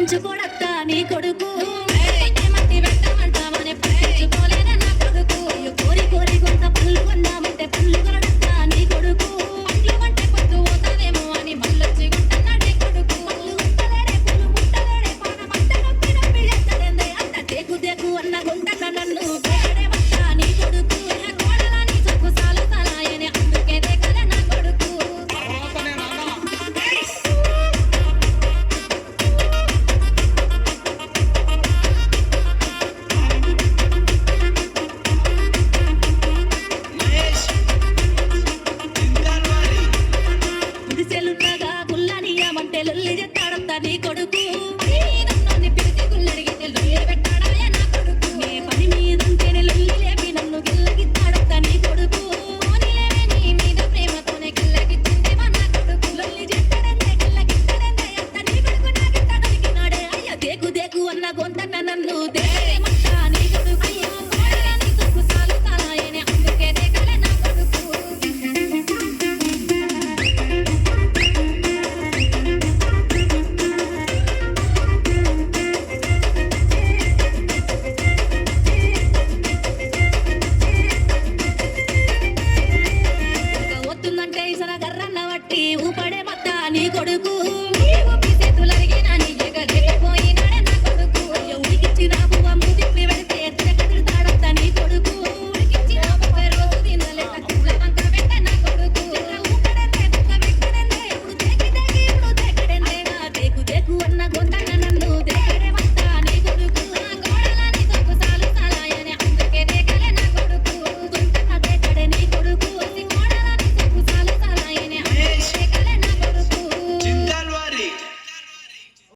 పెంచుకోడత్తా నీ కొడుకు మట్టి పెట్టమంటామని పెంచుకోలేదా నా కొడుకు కోరి కోరి కొంత పళ్ళు కొందామంటే పళ్ళు కొనడత్తా నీ కొడుకు పళ్ళు అంటే పొద్దు పోతావేమో అని మళ్ళొచ్చి గుంటన్నాడే కొడుకు పళ్ళు గుంటలేడే పుల్లు గుంటలేడే పానమంట నొప్పి నొప్పి చేస్తాడే అంత దేకు దేకు అన్న గుంటన్న నన్ను పేడేమత్తా నీ కొడుకు కోడలని సొక్కు సాలు సలాయని అందుకే దేకలే నా కొడుకు గుడిసెలుండగా గుల్లనియమంటే లొల్లి చెత్తాడంతా నీ కొడుకు నన్ను పిలిచి గుల్లడిగితే లొల్లి పెట్టాడాయే నా కొడుకు నే పని మీదుంటేనే లొల్లి లేపి నన్ను గిల్లగిత్తాడంతా నీ కొడుకు పోనీలేవే నీ మీద ప్రేమతోనే గిల్లగిచ్చిందేమా నా కొడుకు లొల్లి చెత్తాడంతే గిల్లగిత్తాడంతే అంత నీ కొడుకు నాకిట్ట దొరికినాడే అయ్య దేకు దేకు అన్న గొంతన్న నన్ను దేమత్తా నీ కొడుకు అయ్యో కోడలని సొక్కు సాలు తాలాయనే అందుకే దేకలే నా కొడుకు వస్తుందంటే ఇసన గర్రన్న వట్టి ఊపడే మత్తా నీ కొడుకు